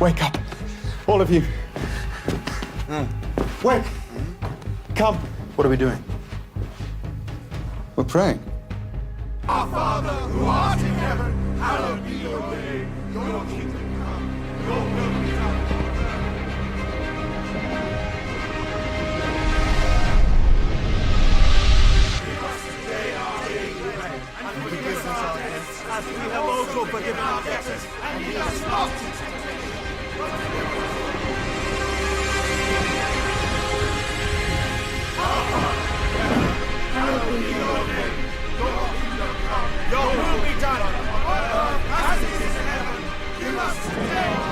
Wake up. All of you. Wake. Come. What are we doing? We're praying. Our Father who art in heaven, hallowed be your name. Your kingdom come, your will be done on earth. Give us today our daily bread, and forgive us our debts, as we have also forgiven our debtors, and lead us not into temptation. Hallowed be your name. Your kingdom come, your will be done on earth as it is in heaven. Give us today our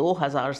2000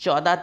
14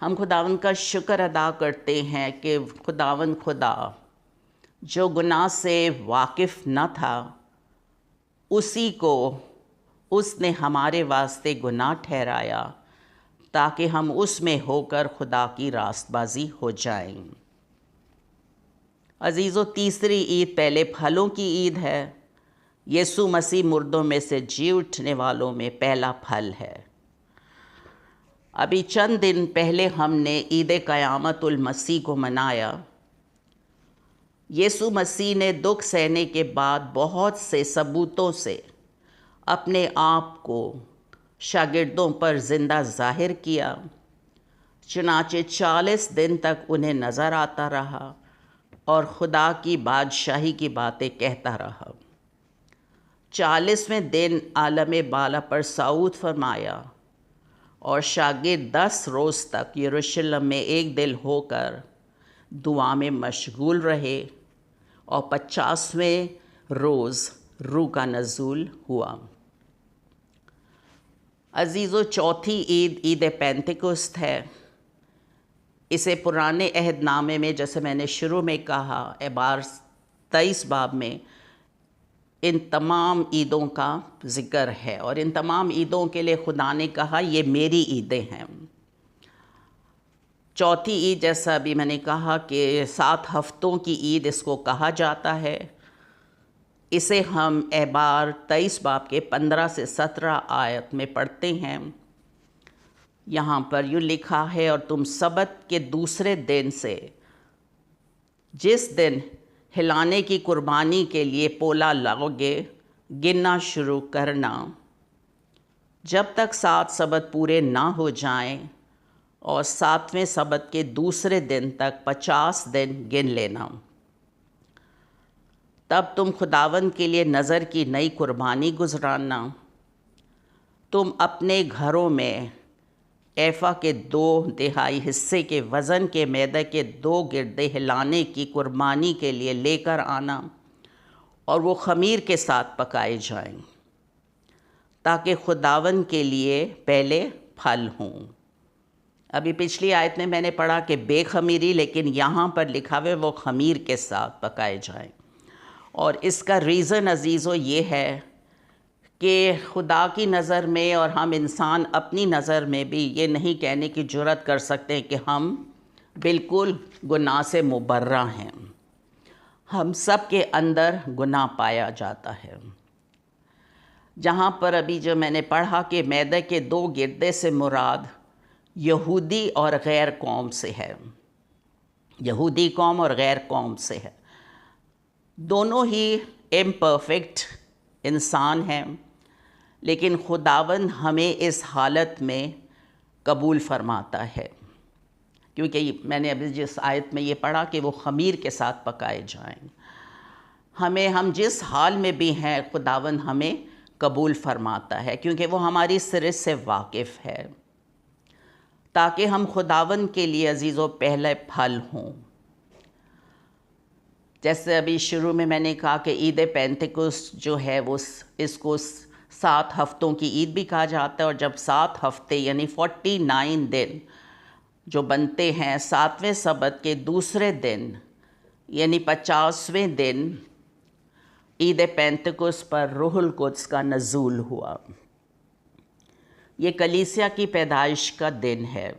ہم خداوند کا شکر ادا کرتے ہیں کہ خداوند خدا جو گناہ سے واقف نہ تھا اسی کو اس نے ہمارے واسطے گناہ ٹھہرایا تاکہ ہم اس میں ہو کر خدا کی راست بازی ہو جائیں۔ عزیزو، تیسری عید پہلے پھلوں کی عید ہے۔ یسوع مسیح مردوں میں سے جی اٹھنے والوں میں پہلا پھل ہے۔ ابھی چند دن پہلے ہم نے عید قیامت المسیح کو منایا۔ یسوع مسیح نے دکھ سہنے کے بعد بہت سے ثبوتوں سے اپنے آپ کو شاگردوں پر زندہ ظاہر کیا، چنانچہ 40 دن تک انہیں نظر آتا رہا اور خدا کی بادشاہی کی باتیں کہتا رہا۔ 40ویں دن عالم بالا پر صعود فرمایا اور شاگرد 10 روز تک یروشلم میں ایک دل ہو کر دعا میں مشغول رہے اور 50ویں روز روح کا نزول ہوا۔ عزیزو، چوتھی عید عید پینتیکوست ہے۔ اسے پرانے عہد نامے میں، جیسے میں نے شروع میں کہا، اعبار 23 باب میں ان تمام عیدوں کا ذکر ہے، اور ان تمام عیدوں کے لیے خدا نے کہا یہ میری عیدیں ہیں۔ چوتھی عید، جیسا ابھی میں نے کہا کہ 7 ہفتوں کی عید اس کو کہا جاتا ہے۔ اسے ہم اعبار 23 باب کے 15 سے 17 آیت میں پڑھتے ہیں۔ یہاں پر یوں لکھا ہے، اور تم سبت کے دوسرے دن سے جس دن ہلانے کی قربانی کے لیے پولا لاؤ گے گننا شروع کرنا، جب تک 7 سبت پورے نہ ہو جائیں، اور 7ویں سبت کے دوسرے دن تک 50 دن گن لینا۔ تب تم خداوند کے لیے نذر کی نئی قربانی گزرانا۔ تم اپنے گھروں میں ایفا کے 2/3 حصے کے وزن کے میدے کے 2 گردے ہلانے کی قربانی کے لیے لے کر آنا، اور وہ خمیر کے ساتھ پکائے جائیں، تاکہ خداوند کے لیے پہلے پھل ہوں۔ ابھی پچھلی آیت میں نے پڑھا کہ بے خمیری، لیکن یہاں پر لکھا ہوئے وہ خمیر کے ساتھ پکائے جائیں۔ اور اس کا ریزن عزیزو یہ ہے کہ خدا کی نظر میں اور ہم انسان اپنی نظر میں بھی یہ نہیں کہنے کی جرات کر سکتے کہ ہم بالکل گناہ سے مبرہ ہیں۔ ہم سب کے اندر گناہ پایا جاتا ہے۔ جہاں پر ابھی جو میں نے پڑھا کہ میدے کے 2 گردے سے مراد یہودی اور غیر قوم سے ہے، یہودی قوم اور غیر قوم سے ہے۔ دونوں ہی امپرفیکٹ انسان ہیں، لیکن خداوند ہمیں اس حالت میں قبول فرماتا ہے، کیونکہ میں نے ابھی جس آیت میں یہ پڑھا کہ وہ خمیر کے ساتھ پکائے جائیں۔ ہم جس حال میں بھی ہیں خداوند ہمیں قبول فرماتا ہے، کیونکہ وہ ہماری سرے سے واقف ہے، تاکہ ہم خداوند کے لیے عزیزو پہلے پھل ہوں۔ جیسے ابھی شروع میں نے کہا کہ عید پینتیکوست جو ہے وہ اس کو 7 ہفتوں کی عید بھی کہا جاتا ہے، اور جب 7 ہفتے یعنی 49 دن جو بنتے ہیں، 7ویں سبت کے دوسرے دن یعنی 50ویں دن عید پینتیکوست پر روح القدس کا نزول ہوا۔ یہ کلیسیا کی پیدائش کا دن ہے۔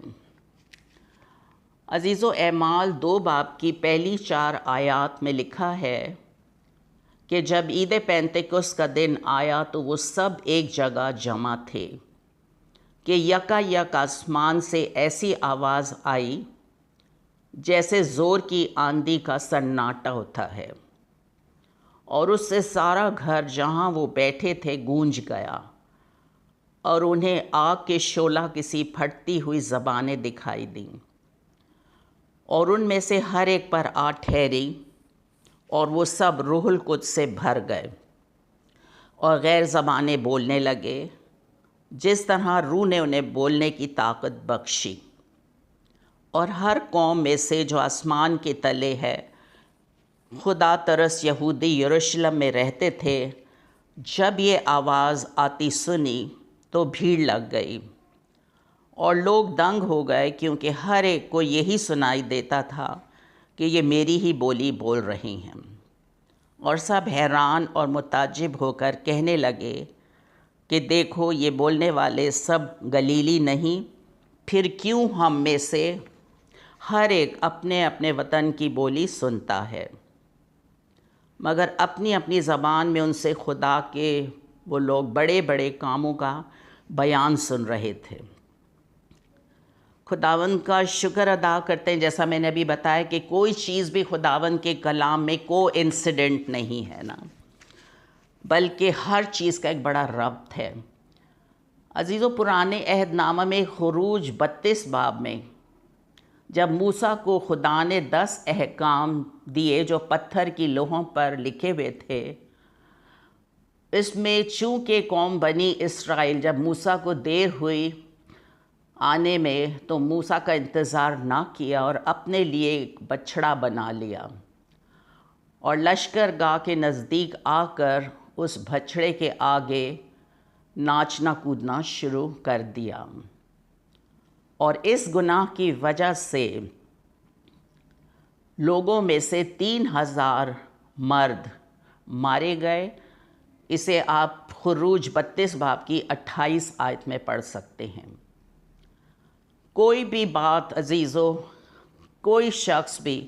عزیزو، اعمال 2 باب کی پہلی 4 آیات میں لکھا ہے کہ جب عید پینتیکوست کا دن آیا تو وہ سب ایک جگہ جمع تھے کہ یک آسمان سے ایسی آواز آئی جیسے زور کی آندھی کا سناٹا ہوتا ہے، اور اس سے سارا گھر جہاں وہ بیٹھے تھے گونج گیا، اور انہیں آگ کے شعلہ کسی پھٹتی ہوئی زبانیں دکھائی دیں، اور ان میں سے ہر ایک پر آ ٹھہری، اور وہ سب روح القدس سے بھر گئے اور غیر زبانیں بولنے لگے، جس طرح روح نے انہیں بولنے کی طاقت بخشی۔ اور ہر قوم میں سے جو آسمان کے تلے ہے خدا ترس یہودی یروشلم میں رہتے تھے، جب یہ آواز آتی سنی تو بھیڑ لگ گئی، اور لوگ دنگ ہو گئے کیونکہ ہر ایک کو یہی سنائی دیتا تھا کہ یہ میری ہی بولی بول رہی ہیں، اور سب حیران اور متعجب ہو کر کہنے لگے کہ دیکھو یہ بولنے والے سب گلیلی نہیں، پھر کیوں ہم میں سے ہر ایک اپنے اپنے وطن کی بولی سنتا ہے؟ مگر اپنی اپنی زبان میں ان سے خدا کے وہ لوگ بڑے بڑے کاموں کا بیان سن رہے تھے۔ خداوند کا شکر ادا کرتے ہیں، جیسا میں نے ابھی بتایا کہ کوئی چیز بھی خداوند کے کلام میں کو انسیڈنٹ نہیں ہے نا، بلکہ ہر چیز کا ایک بڑا ربط ہے۔ عزیزو، پرانے عہد نامہ میں خروج 32 باب میں جب موسیٰ کو خدا نے 10 احکام دیے جو پتھر کی لوحوں پر لکھے ہوئے تھے، اس میں چونکہ قوم بنی اسرائیل جب موسیٰ کو دیر ہوئی آنے میں تو موسیٰ کا انتظار نہ کیا اور اپنے لیے ایک بچڑا بنا لیا اور لشکر گاہ کے نزدیک آ کر اس بچڑے کے آگے ناچنا کودنا شروع کر دیا، اور اس گناہ کی وجہ سے لوگوں میں سے 3000 مرد مارے گئے۔ اسے آپ خروج 32 باب کی 28 آیت میں پڑھ سکتے ہیں۔ کوئی بھی بات عزیزو، کوئی شخص بھی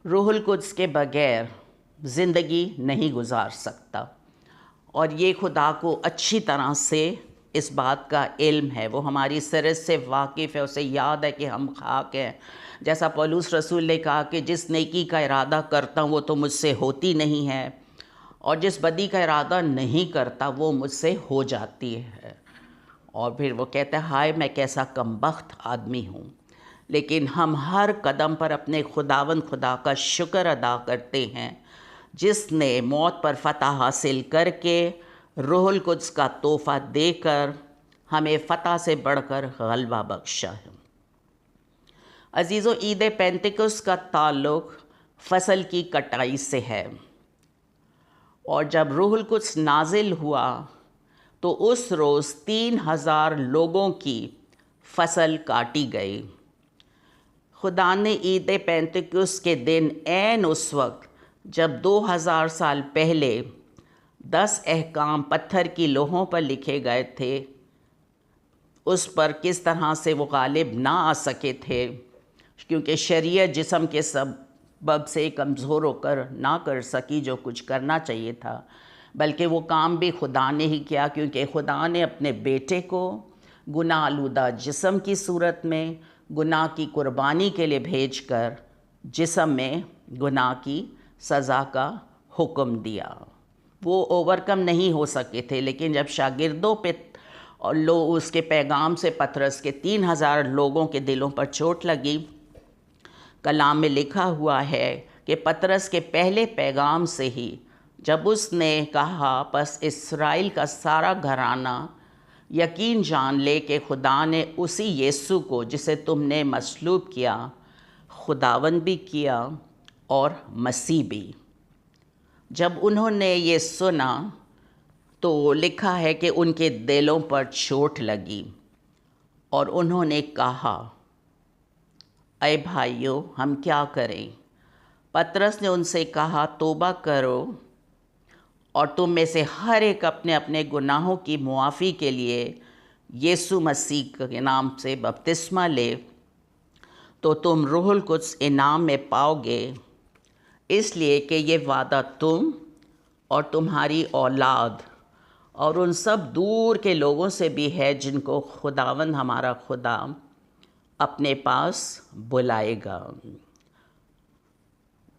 روح القدس کے بغیر زندگی نہیں گزار سکتا، اور یہ خدا کو اچھی طرح سے اس بات کا علم ہے، وہ ہماری سرت سے واقف ہے، اسے یاد ہے کہ ہم خاک ہیں۔ جیسا پولس رسول نے کہا کہ جس نیکی کا ارادہ کرتا ہوں وہ تو مجھ سے ہوتی نہیں ہے، اور جس بدی کا ارادہ نہیں کرتا وہ مجھ سے ہو جاتی ہے۔ اور پھر وہ کہتا ہے ہائے میں کیسا کمبخت آدمی ہوں۔ لیکن ہم ہر قدم پر اپنے خداوند خدا کا شکر ادا کرتے ہیں جس نے موت پر فتح حاصل کر کے روح القدس کا تحفہ دے کر ہمیں فتح سے بڑھ کر غلبہ بخشا ہے۔ عزیزو، عید پینتیکوس کا تعلق فصل کی کٹائی سے ہے، اور جب روح القدس نازل ہوا تو اس روز 3000 لوگوں کی فصل کاٹی گئی۔ خدا نے عید پینتیکوس کے دن عین اس وقت جب 2000 سال پہلے 10 احکام پتھر کی لوحوں پر لکھے گئے تھے، اس پر کس طرح سے وہ غالب نہ آ سکے تھے، کیونکہ شریعت جسم کے سبب سے کمزور ہو کر نہ کر سکی جو کچھ کرنا چاہیے تھا، بلکہ وہ کام بھی خدا نے ہی کیا، کیونکہ خدا نے اپنے بیٹے کو گناہ آلودہ جسم کی صورت میں گناہ کی قربانی کے لیے بھیج کر جسم میں گناہ کی سزا کا حکم دیا۔ وہ اوورکم نہیں ہو سکے تھے، لیکن جب شاگردوں پہ اور اس کے پیغام سے پطرس کے 3000 لوگوں کے دلوں پر چوٹ لگی، کلام میں لکھا ہوا ہے کہ پطرس کے پہلے پیغام سے ہی جب اس نے کہا پس اسرائیل کا سارا گھرانہ یقین جان لے کہ خدا نے اسی یسوع کو جسے تم نے مصلوب کیا خداوند بھی کیا اور مسیح بھی۔ جب انہوں نے یہ سنا تو لکھا ہے کہ ان کے دلوں پر چوٹ لگی اور انہوں نے کہا اے بھائیو ہم کیا کریں؟ پطرس نے ان سے کہا توبہ کرو اور تم میں سے ہر ایک اپنے اپنے گناہوں کی معافی کے لیے یسوع مسیح کے نام سے بپتسمہ لے تو تم روح القدس انعام میں پاؤ گے، اس لیے کہ یہ وعدہ تم اور تمہاری اولاد اور ان سب دور کے لوگوں سے بھی ہے جن کو خداوند ہمارا خدا اپنے پاس بلائے گا۔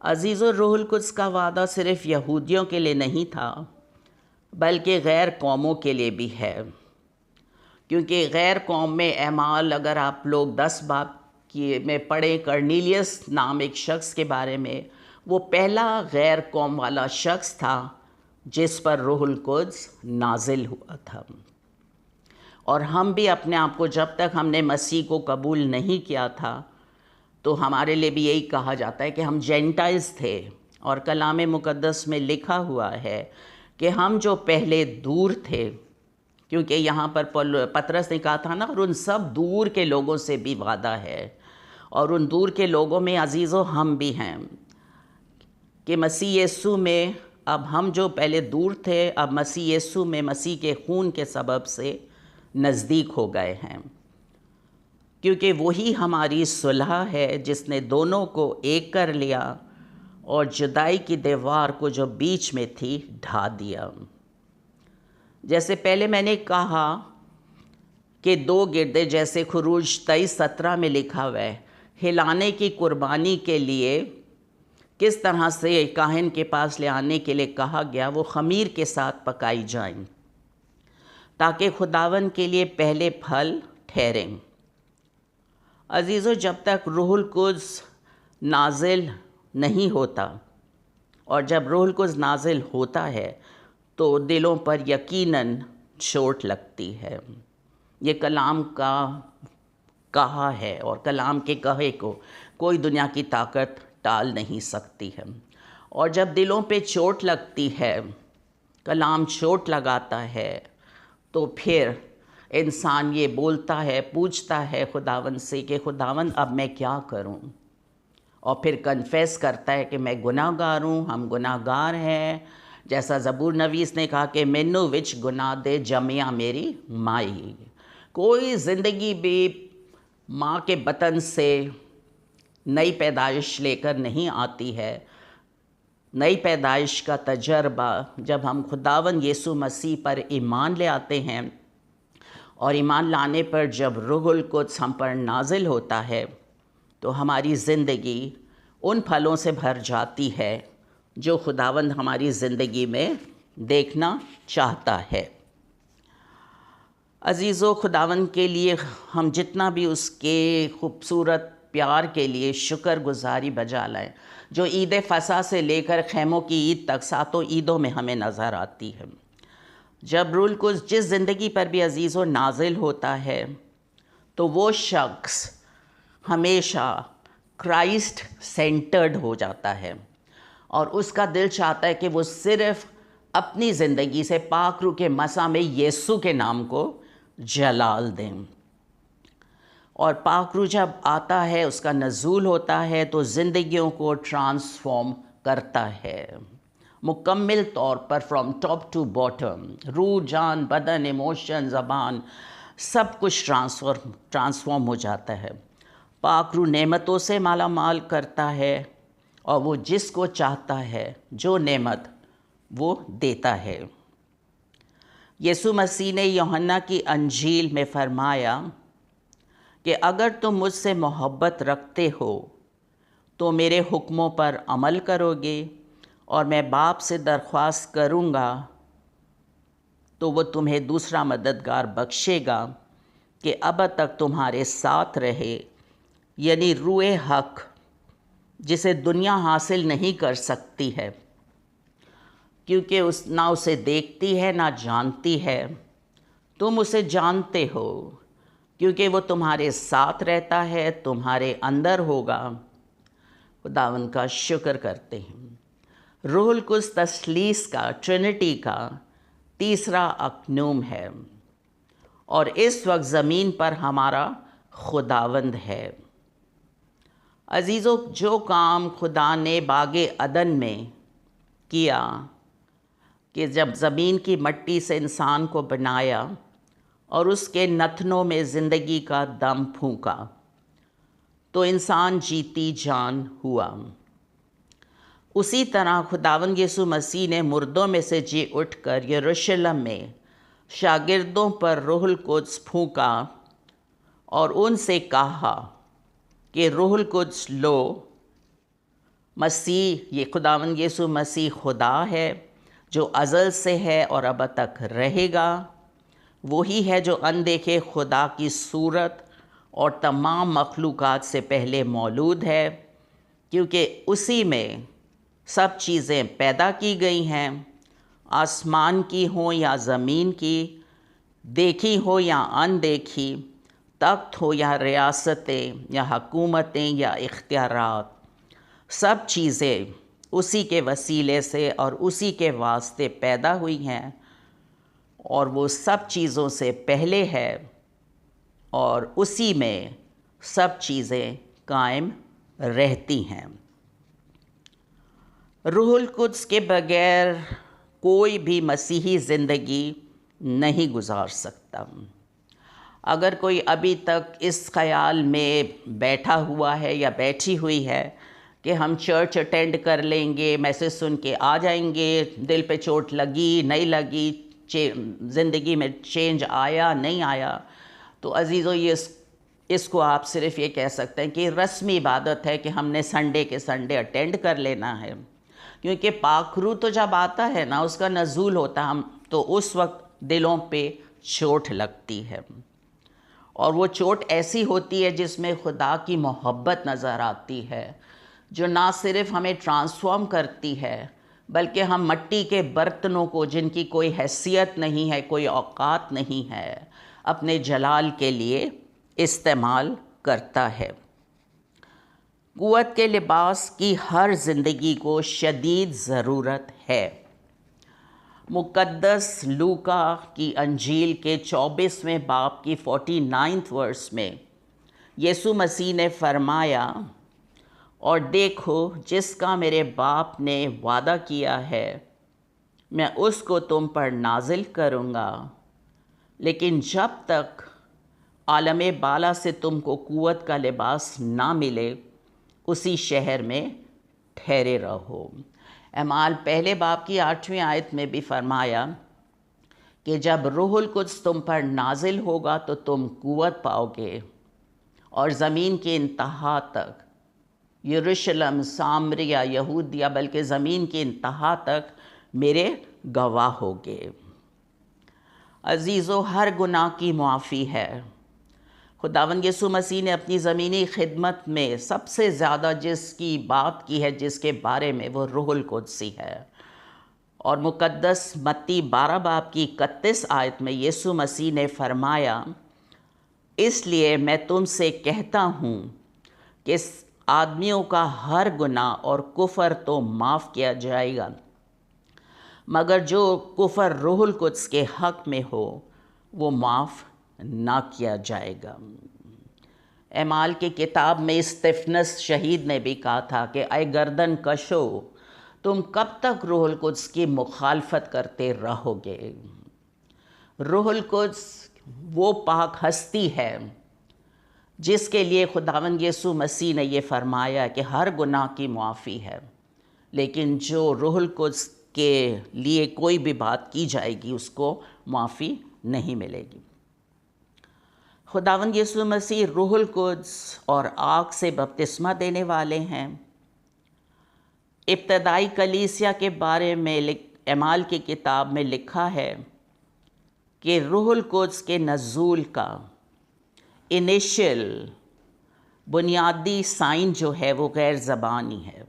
عزیزو، روح القدس کا وعدہ صرف یہودیوں کے لیے نہیں تھا بلکہ غیر قوموں کے لیے بھی ہے، کیونکہ غیر قوم میں اعمال اگر آپ لوگ 10 باب میں پڑھیں کرنیلیس نام ایک شخص کے بارے میں، وہ پہلا غیر قوم والا شخص تھا جس پر روح القدس نازل ہوا تھا۔ اور ہم بھی اپنے آپ کو جب تک ہم نے مسیح کو قبول نہیں کیا تھا تو ہمارے لیے بھی یہی کہا جاتا ہے کہ ہم جینٹائلز تھے، اور کلام مقدس میں لکھا ہوا ہے کہ ہم جو پہلے دور تھے کیونکہ یہاں پر پطرس نے کہا تھا نا، اور ان سب دور کے لوگوں سے بھی وعدہ ہے، اور ان دور کے لوگوں میں عزیزو ہم بھی ہیں، کہ مسیح یسوع میں اب ہم جو پہلے دور تھے، اب مسیح یسوع میں مسیح کے خون کے سبب سے نزدیک ہو گئے ہیں، کیونکہ وہی ہماری صلح ہے جس نے دونوں کو ایک کر لیا اور جدائی کی دیوار کو جو بیچ میں تھی ڈھا دیا۔ جیسے پہلے میں نے کہا کہ دو گردے، جیسے خروج 23:17 میں لکھا ہوا ہے، ہلانے کی قربانی کے لیے کس طرح سے کاہن کے پاس لے آنے کے لیے کہا گیا، وہ خمیر کے ساتھ پکائی جائیں تاکہ خداوند کے لیے پہلے پھل ٹھہریں۔ عزیزو، جب تک روح القدس نازل نہیں ہوتا، اور جب روح القدس نازل ہوتا ہے تو دلوں پر یقیناً چوٹ لگتی ہے۔ یہ کلام کا کہا ہے، اور کلام کے کہے کو کوئی دنیا کی طاقت ٹال نہیں سکتی ہے۔ اور جب دلوں پہ چوٹ لگتی ہے، کلام چوٹ لگاتا ہے، تو پھر انسان یہ بولتا ہے، پوچھتا ہے خداوند سے کہ خداوند اب میں کیا کروں، اور پھر کنفیس کرتا ہے کہ میں گناہ گار ہوں، ہم گناہ گار ہیں، جیسا زبور نویس نے کہا کہ مینو وچ گناہ دے جمیا میری مائی۔ کوئی زندگی بھی ماں کے بطن سے نئی پیدائش لے کر نہیں آتی ہے۔ نئی پیدائش کا تجربہ جب ہم خداوند یسوع مسیح پر ایمان لے آتے ہیں، اور ایمان لانے پر جب روح القدس ہم پر نازل ہوتا ہے، تو ہماری زندگی ان پھلوں سے بھر جاتی ہے جو خداوند ہماری زندگی میں دیکھنا چاہتا ہے۔ عزیزو، خداوند کے لیے ہم جتنا بھی اس کے خوبصورت پیار کے لیے شکر گزاری بجا لائیں، جو عید فصح سے لے کر خیموں کی عید تک ساتوں عیدوں میں ہمیں نظر آتی ہے۔ جب روح القدس جس زندگی پر بھی عزیزو نازل ہوتا ہے، تو وہ شخص ہمیشہ کرائسٹ سینٹرڈ ہو جاتا ہے، اور اس کا دل چاہتا ہے کہ وہ صرف اپنی زندگی سے پاک روح کے مسح میں یسوع کے نام کو جلال دیں۔ اور پاک روح جب آتا ہے، اس کا نزول ہوتا ہے، تو زندگیوں کو ٹرانسفارم کرتا ہے مکمل طور پر، فرام ٹاپ ٹو باٹم، روح، جان، بدن، ایموشن، زبان، سب کچھ ٹرانسفارم ہو جاتا ہے۔ پاک روح نعمتوں سے مالا مال کرتا ہے، اور وہ جس کو چاہتا ہے جو نعمت وہ دیتا ہے۔ یسوع مسیح نے یوحنا کی انجیل میں فرمایا کہ اگر تم مجھ سے محبت رکھتے ہو تو میرے حکموں پر عمل کرو گے، اور میں باپ سے درخواست کروں گا تو وہ تمہیں دوسرا مددگار بخشے گا کہ اب تک تمہارے ساتھ رہے، یعنی روح حق، جسے دنیا حاصل نہیں کر سکتی ہے، کیونکہ نہ اسے دیکھتی ہے نہ جانتی ہے۔ تم اسے جانتے ہو کیونکہ وہ تمہارے ساتھ رہتا ہے، تمہارے اندر ہوگا۔ خداوند کا شکر کرتے ہیں۔ روح القدس تثلیث کا، ٹرینٹی کا تیسرا اقنوم ہے، اور اس وقت زمین پر ہمارا خداوند ہے۔ عزیزو، جو کام خدا نے باغ عدن میں کیا، کہ جب زمین کی مٹی سے انسان کو بنایا اور اس کے نتنوں میں زندگی کا دم پھونکا، تو انسان جیتی جان ہوا۔ اسی طرح خداوند یسوع مسیح نے مردوں میں سے جی اٹھ کر یروشلم میں شاگردوں پر روح القدس پھونکا، اور ان سے کہا کہ روح القدس لو۔ مسیح، یہ خداوند یسوع مسیح خدا ہے جو ازل سے ہے اور اب تک رہے گا۔ وہی ہے جو اندیکھے خدا کی صورت اور تمام مخلوقات سے پہلے مولود ہے، کیونکہ اسی میں سب چیزیں پیدا کی گئی ہیں، آسمان کی ہوں یا زمین کی، دیکھی ہو یا اندیکھی، تخت ہو یا ریاستیں یا حکومتیں یا اختیارات، سب چیزیں اسی کے وسیلے سے اور اسی کے واسطے پیدا ہوئی ہیں۔ اور وہ سب چیزوں سے پہلے ہے اور اسی میں سب چیزیں قائم رہتی ہیں۔ روح القدس کے بغیر کوئی بھی مسیحی زندگی نہیں گزار سکتا۔ اگر کوئی ابھی تک اس خیال میں بیٹھا ہوا ہے یا بیٹھی ہوئی ہے کہ ہم چرچ اٹینڈ کر لیں گے، میسج سن کے آ جائیں گے، دل پہ چوٹ لگی نہیں لگی، زندگی میں چینج آیا نہیں آیا، تو عزیزو یہ اس کو آپ صرف یہ کہہ سکتے ہیں کہ رسمی عبادت ہے کہ ہم نے سنڈے کے سنڈے اٹینڈ کر لینا ہے، کیونکہ پاک روح تو جب آتا ہے نا، اس کا نزول ہوتا ہے تو اس وقت دلوں پہ چوٹ لگتی ہے، اور وہ چوٹ ایسی ہوتی ہے جس میں خدا کی محبت نظر آتی ہے، جو نہ صرف ہمیں ٹرانسفارم کرتی ہے بلکہ ہم مٹی کے برتنوں کو، جن کی کوئی حیثیت نہیں ہے، کوئی اوقات نہیں ہے، اپنے جلال کے لیے استعمال کرتا ہے۔ قوت کے لباس کی ہر زندگی کو شدید ضرورت ہے۔ مقدس لوکا کی انجیل کے 24ویں باب کی 49 ورس میں یسوع مسیح نے فرمایا، اور دیکھو جس کا میرے باپ نے وعدہ کیا ہے میں اس کو تم پر نازل کروں گا، لیکن جب تک عالم بالا سے تم کو قوت کا لباس نہ ملے اسی شہر میں ٹھہرے رہو۔ اعمال پہلے باب کی 8ویں آیت میں بھی فرمایا کہ جب روح القدس تم پر نازل ہوگا تو تم قوت پاؤ گے، اور زمین کی انتہا تک، یروشلم، سامریہ، یہودیہ، بلکہ زمین کی انتہا تک میرے گواہ ہوگے۔ عزیزو، ہر گناہ کی معافی ہے۔ خداوند یسوع مسیح نے اپنی زمینی خدمت میں سب سے زیادہ جس کی بات کی ہے، جس کے بارے میں، وہ روح القدس ہے، اور مقدس متی 12 باب کی 31 آیت میں یسوع مسیح نے فرمایا، اس لیے میں تم سے کہتا ہوں کہ آدمیوں کا ہر گناہ اور کفر تو معاف کیا جائے گا، مگر جو کفر روح القدس کے حق میں ہو وہ معاف نہ کیا جائے گا۔ اعمال کی کتاب میں استفنس شہید نے بھی کہا تھا کہ اے گردن کشو، تم کب تک روح القدس کی مخالفت کرتے رہو گے؟ روح القدس وہ پاک ہستی ہے جس کے لیے خداوند یسوع مسیح نے یہ فرمایا کہ ہر گناہ کی معافی ہے، لیکن جو روح القدس کے لیے کوئی بھی بات کی جائے گی اس کو معافی نہیں ملے گی۔ خداوند یسوع مسیح روح القدس اور آگ سے بپتسمہ دینے والے ہیں۔ ابتدائی کلیسیا کے بارے میں اعمال کی کتاب میں لکھا ہے کہ روح القدس کے نزول کا انیشل بنیادی سائن جو ہے وہ غیر زبانی ہے۔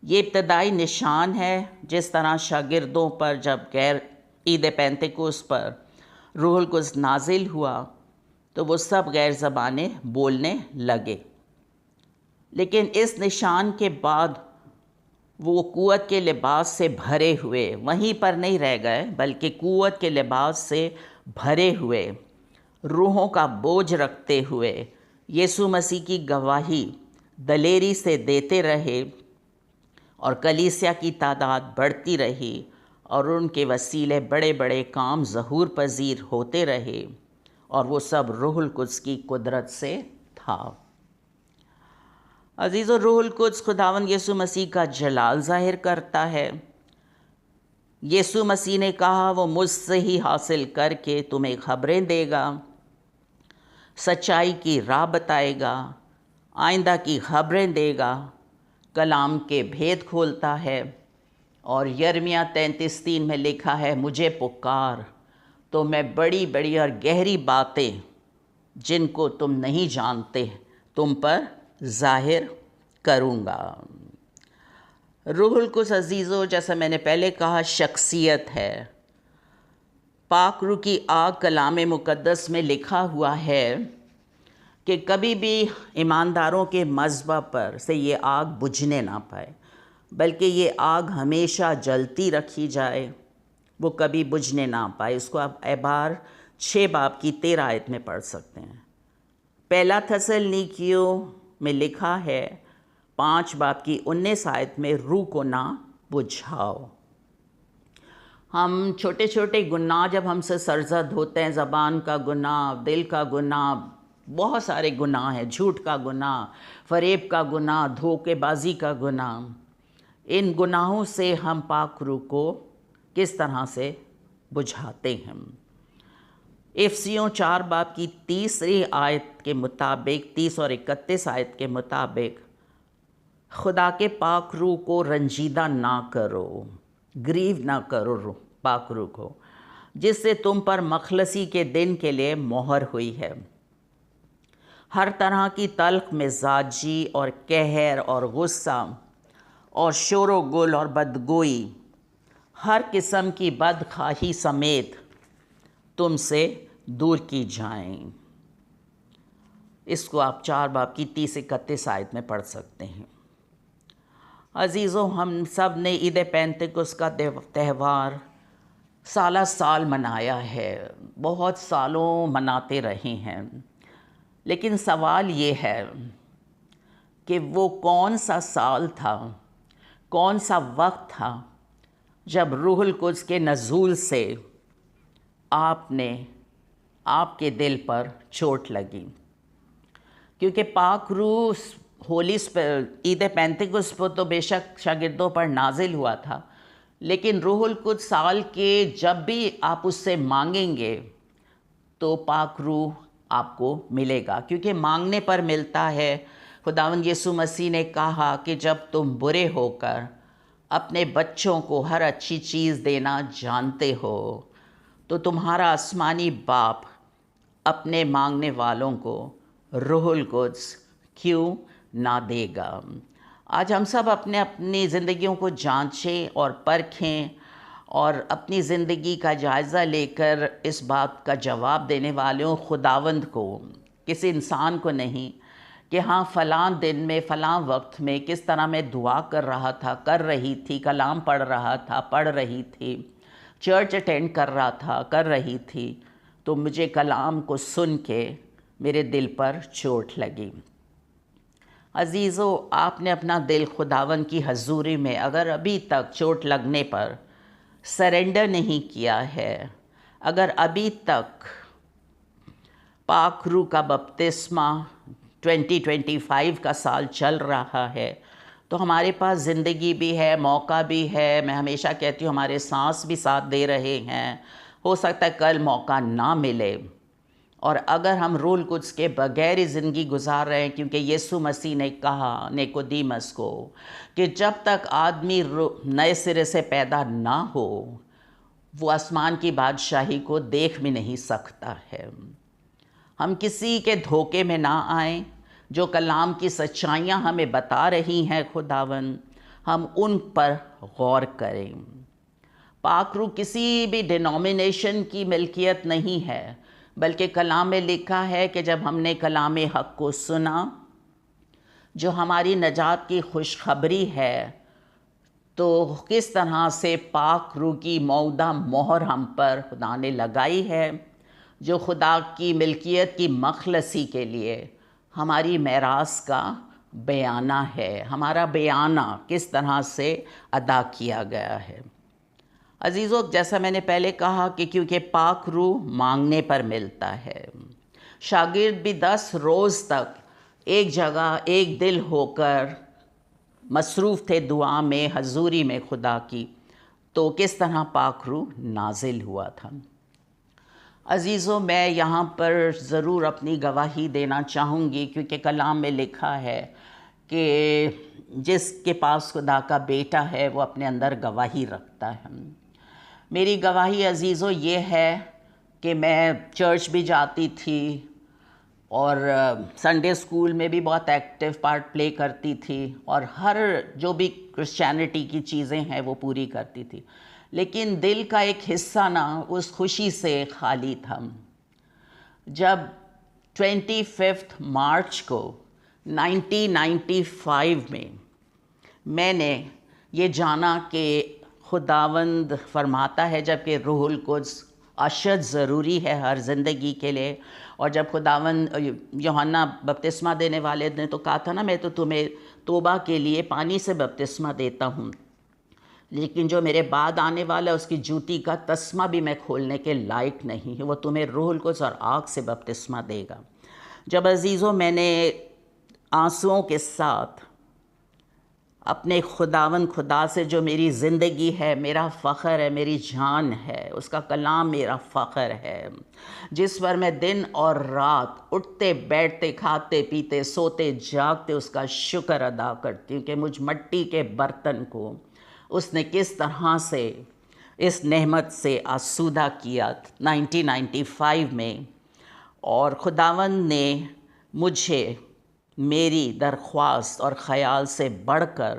یہ ابتدائی نشان ہے، جس طرح شاگردوں پر جب عید پینتیکوس پر روح القدس نازل ہوا تو وہ سب غیر زبانیں بولنے لگے، لیکن اس نشان کے بعد وہ قوت کے لباس سے بھرے ہوئے وہیں پر نہیں رہ گئے، بلکہ قوت کے لباس سے بھرے ہوئے، روحوں کا بوجھ رکھتے ہوئے یسوع مسیح کی گواہی دلیری سے دیتے رہے، اور کلیسیا کی تعداد بڑھتی رہی، اور ان کے وسیلے بڑے بڑے کام ظہور پذیر ہوتے رہے، اور وہ سب روح القدس کی قدرت سے تھا۔ عزیزو، روح القدس خداوند یسوع مسیح کا جلال ظاہر کرتا ہے۔ یسوع مسیح نے کہا وہ مجھ سے ہی حاصل کر کے تمہیں خبریں دے گا، سچائی کی راہ بتائے گا، آئندہ کی خبریں دے گا، کلام کے بھید کھولتا ہے، اور یرمیہ 33:3 میں لکھا ہے، مجھے پکار تو میں بڑی بڑی اور گہری باتیں جن کو تم نہیں جانتے تم پر ظاہر کروں گا۔ روح القدس عزیزو، جیسا میں نے پہلے کہا، شخصیت ہے۔ پاک روح کی آگ کلام مقدس میں لکھا ہوا ہے کہ کبھی بھی ایمانداروں کے مذبح پر سے یہ آگ بجھنے نہ پائے، بلکہ یہ آگ ہمیشہ جلتی رکھی جائے، وہ کبھی بجھنے نہ پائے. اس کو آپ اعبار 6 باب کی 13 آیت میں پڑھ سکتے ہیں. پہلا تسلنیکیوں میں لکھا ہے 5 باب کی 19 آیت میں روح کو نہ بجھاؤ. ہم چھوٹے چھوٹے گناہ جب ہم سے سرزد ہوتے ہیں، زبان کا گناہ، دل کا گناہ، بہت سارے گناہ ہیں، جھوٹ کا گناہ، فریب کا گناہ، دھوکے بازی کا گناہ، ان گناہوں سے ہم پاک روح کو کس طرح سے بجھاتے ہیں. افسیوں 4 باب کی 30 آیت کے مطابق، 30 اور 31 آیت کے مطابق، خدا کے پاک روح کو رنجیدہ نہ کرو، گریو نہ کرو پاک روح کو، جس سے تم پر مخلصی کے دن کے لیے مہر ہوئی ہے. ہر طرح کی تلخ مزاجی اور قہر اور غصہ اور شور و گل اور بدگوئی، ہر قسم کی بدخواہی سمیت تم سے دور کی جائیں. اس کو آپ 4 باب کی 30-31 آیت میں پڑھ سکتے ہیں. عزیزوں، ہم سب نے عید پینتیکوس کا تہوار سالہ سال منایا ہے، بہت سالوں مناتے رہے ہیں. لیکن سوال یہ ہے کہ وہ کون سا سال تھا، کون سا وقت تھا جب روح القدس کے نزول سے آپ کے دل پر چوٹ لگی. کیونکہ پاک روح عید پینتیکوس پر تو بے شک شاگردوں پر نازل ہوا تھا، لیکن روح القدس سال کے جب بھی آپ اس سے مانگیں گے تو پاک روح آپ کو ملے گا، کیونکہ مانگنے پر ملتا ہے. خداوند یسوع مسیح نے کہا کہ جب تم برے ہو کر اپنے بچوں کو ہر اچھی چیز دینا جانتے ہو تو تمہارا آسمانی باپ اپنے مانگنے والوں کو روح القدس کیوں نہ دے گا. آج ہم سب اپنی زندگیوں کو جانچیں اور پرکھیں اور اپنی زندگی کا جائزہ لے کر اس بات کا جواب دینے والے ہوں خداوند کو، کسی انسان کو نہیں، کہ ہاں فلاں دن میں فلاں وقت میں کس طرح میں دعا کر رہا تھا، کر رہی تھی، کلام پڑھ رہا تھا، پڑھ رہی تھی، چرچ اٹینڈ کر رہا تھا، کر رہی تھی، تو مجھے کلام کو سن کے میرے دل پر چوٹ لگی. عزیزو، آپ نے اپنا دل خداوند کی حضوری میں اگر ابھی تک چوٹ لگنے پر سرنڈر نہیں کیا ہے، اگر ابھی تک پاک روح کا بپتسمہ 2025 کا سال چل رہا ہے، تو ہمارے پاس زندگی بھی ہے، موقع بھی ہے. میں ہمیشہ کہتی ہوں ہمارے سانس بھی ساتھ دے رہے ہیں، ہو سکتا ہے کل موقع نہ ملے. اور اگر ہم روح القدس کے بغیر ہی زندگی گزار رہے ہیں، کیونکہ یسوع مسیح نے کہا نیکودیمس کو کہ جب تک آدمی نئے سرے سے پیدا نہ ہو وہ آسمان کی بادشاہی کو دیکھ بھی نہیں سکتا ہے. ہم کسی کے دھوکے میں نہ آئیں. جو کلام کی سچائیاں ہمیں بتا رہی ہیں خداوند، ہم ان پر غور کریں. پاک روح کسی بھی ڈینومینیشن کی ملکیت نہیں ہے، بلکہ کلام میں لکھا ہے کہ جب ہم نے کلام حق کو سنا جو ہماری نجات کی خوشخبری ہے، تو کس طرح سے پاک روح کی مودع مہر ہم پر خدا نے لگائی ہے، جو خدا کی ملکیت کی مخلصی کے لیے ہماری میراث کا بیانہ ہے. ہمارا بیانہ کس طرح سے ادا کیا گیا ہے. عزیزو، جیسا میں نے پہلے کہا کہ کیونکہ پاک روح مانگنے پر ملتا ہے. شاگرد بھی 10 روز تک ایک جگہ ایک دل ہو کر مصروف تھے دعا میں، حضوری میں خدا کی، تو کس طرح پاک روح نازل ہوا تھا. عزیزو، میں یہاں پر ضرور اپنی گواہی دینا چاہوں گی، کیونکہ کلام میں لکھا ہے کہ جس کے پاس خدا کا بیٹا ہے وہ اپنے اندر گواہی رکھتا ہے. میری گواہی عزیزو یہ ہے کہ میں چرچ بھی جاتی تھی اور سنڈے اسکول میں بھی بہت ایکٹیو پارٹ پلے کرتی تھی، اور ہر جو بھی کرسچینٹی کی چیزیں ہیں وہ پوری کرتی تھی، لیکن دل کا ایک حصہ نا اس خوشی سے خالی تھا. جب 25 مارچ کو 1995 میں نے یہ جانا کہ خداوند فرماتا ہے جبکہ روح القدس اشد ضروری ہے ہر زندگی کے لیے. اور جب خداوند یوحنا بپتسمہ دینے والے نے تو کہا تھا نا میں تو تمہیں توبہ کے لیے پانی سے بپتسمہ دیتا ہوں، لیکن جو میرے بعد آنے والا ہے اس کی جوتی کا تسمہ بھی میں کھولنے کے لائق نہیں ہے، وہ تمہیں روح القدس اور آگ سے بپتسمہ دے گا. جب عزیزوں میں نے آنسوؤں کے ساتھ اپنے خداوند خدا سے جو میری زندگی ہے، میرا فخر ہے، میری جان ہے، اس کا کلام میرا فخر ہے، جس پر میں دن اور رات اٹھتے بیٹھتے کھاتے پیتے سوتے جاگتے اس کا شکر ادا کرتی ہوں کہ مجھ مٹی کے برتن کو اس نے کس طرح سے اس نعمت سے آسودہ کیا 1995 میں. اور خداوند نے مجھے میری درخواست اور خیال سے بڑھ کر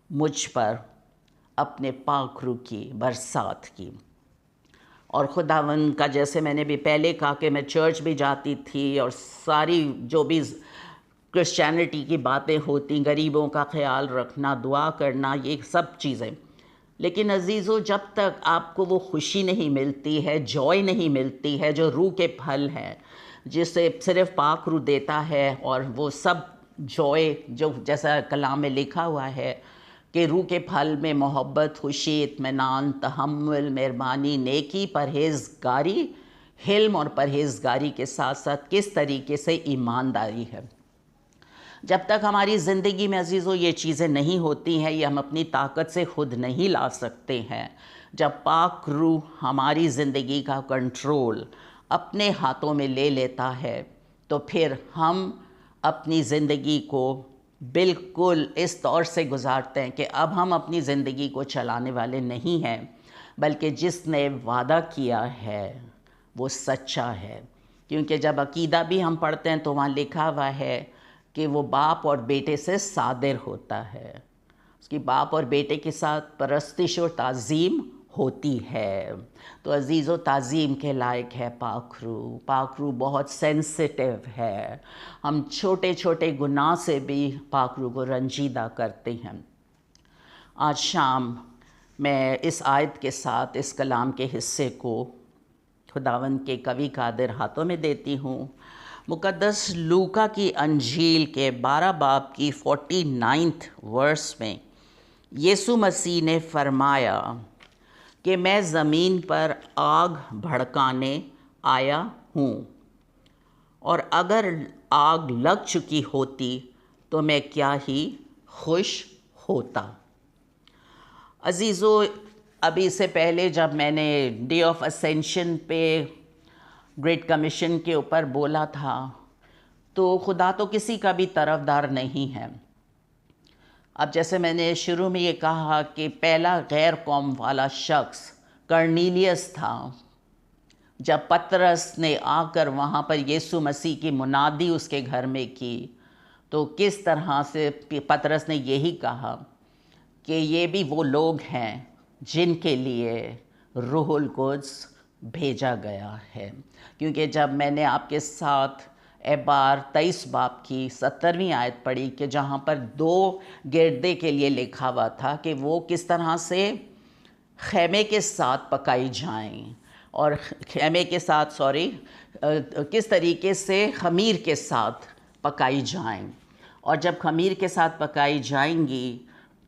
مجھ پر اپنے پاک روح کی برسات کی. اور خداوند کا جیسے میں نے بھی پہلے کہا کہ میں چرچ بھی جاتی تھی اور ساری جو بھی کرسچینٹی کی باتیں ہوتی، غریبوں کا خیال رکھنا، دعا کرنا، یہ سب چیزیں، لیکن عزیزو جب تک آپ کو وہ خوشی نہیں ملتی ہے، جوائے نہیں ملتی ہے جو روح کے پھل ہے، جسے صرف پاک روح دیتا ہے، اور وہ سب جوائے جو جیسا کلام میں لکھا ہوا ہے کہ روح کے پھل میں محبت، خوشی، اطمینان، تحمل، مہربانی، نیکی، پرہیزگاری، حلم اور پرہیزگاری کے ساتھ ساتھ کس طریقے سے ایمانداری ہے. جب تک ہماری زندگی میں عزیزو یہ چیزیں نہیں ہوتی ہیں، یہ ہم اپنی طاقت سے خود نہیں لا سکتے ہیں. جب پاک روح ہماری زندگی کا کنٹرول اپنے ہاتھوں میں لے لیتا ہے تو پھر ہم اپنی زندگی کو بالکل اس طور سے گزارتے ہیں کہ اب ہم اپنی زندگی کو چلانے والے نہیں ہیں، بلکہ جس نے وعدہ کیا ہے وہ سچا ہے. کیونکہ جب عقیدہ بھی ہم پڑھتے ہیں تو وہاں لکھا ہوا ہے کہ وہ باپ اور بیٹے سے صادر ہوتا ہے، اس کی باپ اور بیٹے کے ساتھ پرستش اور تعظیم ہوتی ہے. تو عزیز و تعظیم کے لائق ہے پاک روح. پاک روح بہت سینسٹیو ہے، ہم چھوٹے چھوٹے گناہ سے بھی پاک روح کو رنجیدہ کرتے ہیں. آج شام میں اس آیت کے ساتھ اس کلام کے حصے کو خداوند کے قوی قادر ہاتھوں میں دیتی ہوں. مقدس لوکا کی انجیل کے 12 باب کی 49 ورس میں یسوع مسیح نے فرمایا کہ میں زمین پر آگ بھڑکانے آیا ہوں، اور اگر آگ لگ چکی ہوتی تو میں کیا ہی خوش ہوتا. عزیزو ابھی اس سے پہلے جب میں نے ڈے آف اسینشن پہ گریٹ کمیشن کے اوپر بولا تھا تو خدا تو کسی کا بھی طرفدار نہیں ہے. اب جیسے میں نے شروع میں یہ کہا کہ پہلا غیر قوم والا شخص کرنیلیس تھا. جب پطرس نے آ کر وہاں پر یسوع مسیح کی منادی اس کے گھر میں کی تو کس طرح سے پطرس نے یہی کہا کہ یہ بھی وہ لوگ ہیں جن کے لیے روح القدس بھیجا گیا ہے. کیونکہ جب میں نے آپ کے ساتھ اعبار 23 باب کی 17ویں آیت پڑھی کہ جہاں پر 2 گردے کے لیے لکھا ہوا تھا کہ وہ کس طرح سے خیمے کے ساتھ پکائی جائیں، اور خیمے کے ساتھ کس طریقے سے خمیر کے ساتھ پکائی جائیں، اور جب خمیر کے ساتھ پکائی جائیں گی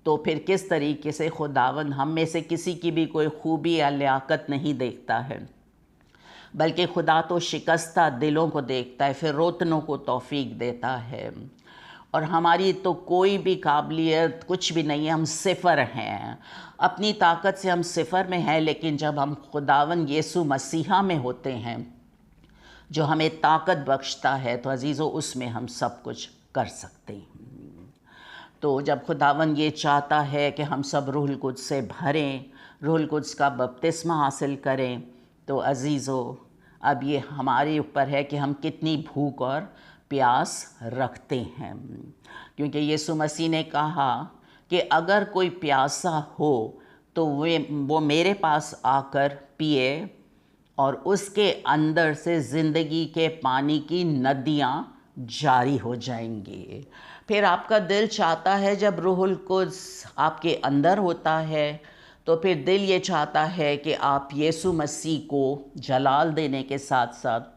تو پھر کس طریقے سے خداوند ہم میں سے کسی کی بھی کوئی خوبی یا لیاقت نہیں دیکھتا ہے، بلکہ خدا تو شکستہ دلوں کو دیکھتا ہے، پھر روتنوں کو توفیق دیتا ہے. اور ہماری تو کوئی بھی قابلیت کچھ بھی نہیں ہے، ہم صفر ہیں، اپنی طاقت سے ہم صفر میں ہیں. لیکن جب ہم خداوند یسوع مسیحا میں ہوتے ہیں جو ہمیں طاقت بخشتا ہے تو عزیزو اس میں ہم سب کچھ کر سکتے ہیں. تو جب خداوند یہ چاہتا ہے کہ ہم سب روح القدس سے بھریں، روح القدس کا بپتسمہ حاصل کریں، تو عزیزو اب یہ ہمارے اوپر ہے کہ ہم کتنی بھوک اور پیاس رکھتے ہیں. کیونکہ یسوع مسیح نے کہا کہ اگر کوئی پیاسا ہو تو وہ میرے پاس آ کر پیے اور اس کے اندر سے زندگی کے پانی کی ندیاں جاری ہو جائیں گی. پھر آپ کا دل چاہتا ہے جب روح القدس آپ کے اندر ہوتا ہے تو پھر دل یہ چاہتا ہے کہ آپ یسوع مسیح کو جلال دینے کے ساتھ ساتھ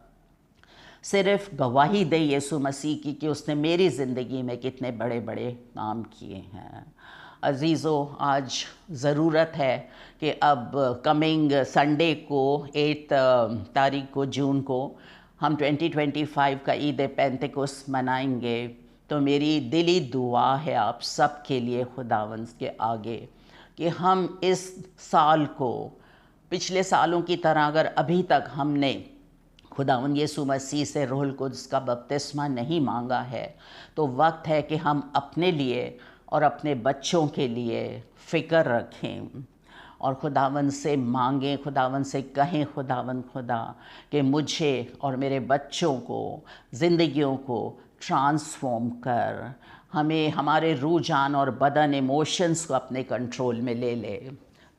صرف گواہی دے یسوع مسیح کی کہ اس نے میری زندگی میں کتنے بڑے بڑے کام کیے ہیں۔ عزیزو، آج ضرورت ہے کہ اب کمنگ سنڈے کو 8 تاریخ کو جون کو ہم 2025 کا عید پینتیکوست منائیں گے۔ تو میری دلی دعا ہے آپ سب کے لیے خداوند کے آگے کہ ہم اس سال کو پچھلے سالوں کی طرح اگر ابھی تک ہم نے خداوند یسوع مسیح سے روح القدس کا بپتسمہ نہیں مانگا ہے تو وقت ہے کہ ہم اپنے لیے اور اپنے بچوں کے لیے فکر رکھیں اور خداوند سے مانگیں، خداوند سے کہیں خداوند خدا کہ مجھے اور میرے بچوں کو زندگیوں کو ٹرانسفارم کر، ہمیں ہمارے روح جان اور بدن ایموشنز کو اپنے کنٹرول میں لے لے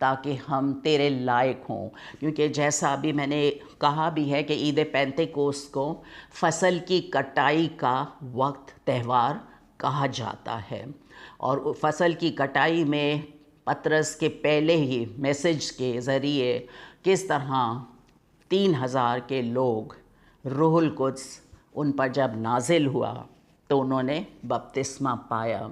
تاکہ ہم تیرے لائق ہوں، کیونکہ جیسا ابھی میں نے کہا بھی ہے کہ عید پینتیکوست کو فصل کی کٹائی کا وقت تہوار کہا جاتا ہے، اور فصل کی کٹائی میں پطرس کے پہلے ہی میسج کے ذریعے کس طرح 3000 کے لوگ روح القدس ان پر جب نازل ہوا تو انہوں نے بپتسمہ پایا،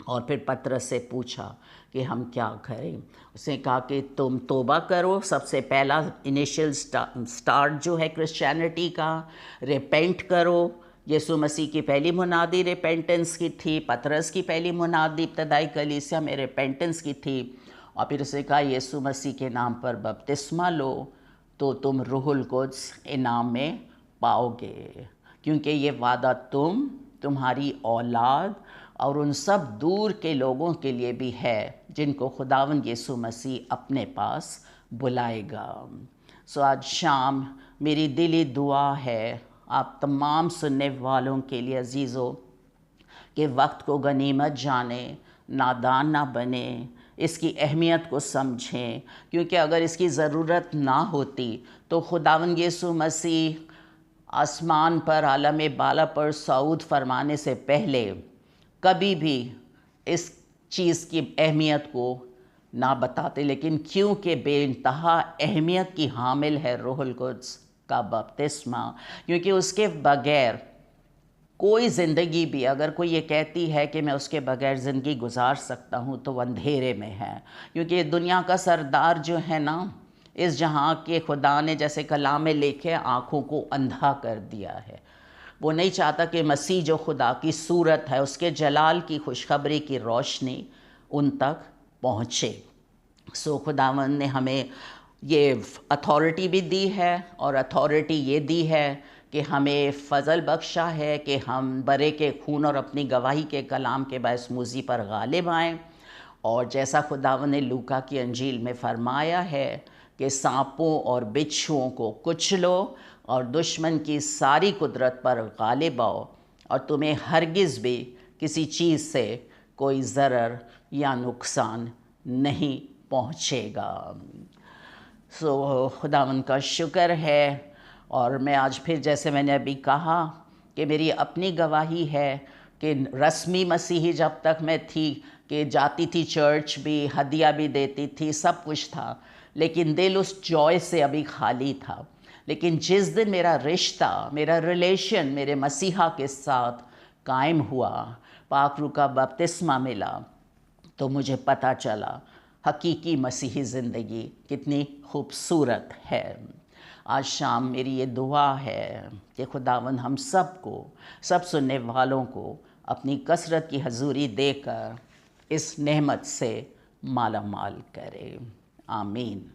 اور پھر پطرس سے پوچھا کہ ہم کیا کریں۔ اس نے کہا کہ تم توبہ کرو، سب سے پہلا انیشیل سٹارٹ جو ہے کرسچینٹی کا، ریپینٹ کرو۔ یسوع مسیح کی پہلی منادی ریپینٹنس کی تھی، پطرس کی پہلی منادی ابتدائی کلیسیا میں ریپینٹنس کی تھی، اور پھر اس نے کہا یسوع مسیح کے نام پر بپتسمہ لو تو تم روح القدس انعام میں پاؤ گے، کیونکہ یہ وعدہ تمہاری اولاد اور ان سب دور کے لوگوں کے لیے بھی ہے جن کو خداوند یسوع مسیح اپنے پاس بلائے گا۔ سو آج شام میری دلی دعا ہے آپ تمام سننے والوں کے لیے عزیزو کہ وقت کو غنیمت جانیں، نادان نہ بنیں، اس کی اہمیت کو سمجھیں، کیونکہ اگر اس کی ضرورت نہ ہوتی تو خداوند یسوع مسیح آسمان پر عالم بالا پر صعود فرمانے سے پہلے کبھی بھی اس چیز کی اہمیت کو نہ بتاتے، لیکن کیونکہ بے انتہا اہمیت کی حامل ہے روح القدس کا بپتسمہ، کیونکہ اس کے بغیر کوئی زندگی بھی، اگر کوئی یہ کہتی ہے کہ میں اس کے بغیر زندگی گزار سکتا ہوں تو وہ اندھیرے میں ہے، کیونکہ دنیا کا سردار جو ہے نا، اس جہاں کے خدا نے جیسے کلام میں لکھے آنکھوں کو اندھا کر دیا ہے۔ وہ نہیں چاہتا کہ مسیح جو خدا کی صورت ہے، اس کے جلال کی خوشخبری کی روشنی ان تک پہنچے۔ سو خداوند نے ہمیں یہ اتھارٹی بھی دی ہے، اور اتھارٹی یہ دی ہے کہ ہمیں فضل بخشا ہے کہ ہم برے کے خون اور اپنی گواہی کے کلام کے باعث موذی پر غالب آئیں، اور جیسا خداوند نے لوکا کی انجیل میں فرمایا ہے کہ سانپوں اور بچھوؤں کو کچلو اور دشمن کی ساری قدرت پر غالب آؤ، اور تمہیں ہرگز بھی کسی چیز سے کوئی ضرر یا نقصان نہیں پہنچے گا۔ سو خداوند کا شکر ہے، اور میں آج پھر جیسے میں نے ابھی کہا کہ میری اپنی گواہی ہے کہ رسمی مسیحی جب تک میں تھی کہ جاتی تھی چرچ بھی، ہدیہ بھی دیتی تھی، سب کچھ تھا، لیکن دل اس جوائے سے ابھی خالی تھا۔ لیکن جس دن میرا رشتہ، میرا ریلیشن میرے مسیحا کے ساتھ قائم ہوا، پاک روح کا بپتسمہ ملا، تو مجھے پتہ چلا حقیقی مسیحی زندگی کتنی خوبصورت ہے۔ آج شام میری یہ دعا ہے کہ خداوند ہم سب کو، سب سننے والوں کو اپنی کثرت کی حضوری دے کر اس نعمت سے مالا مال کرے۔ آمین۔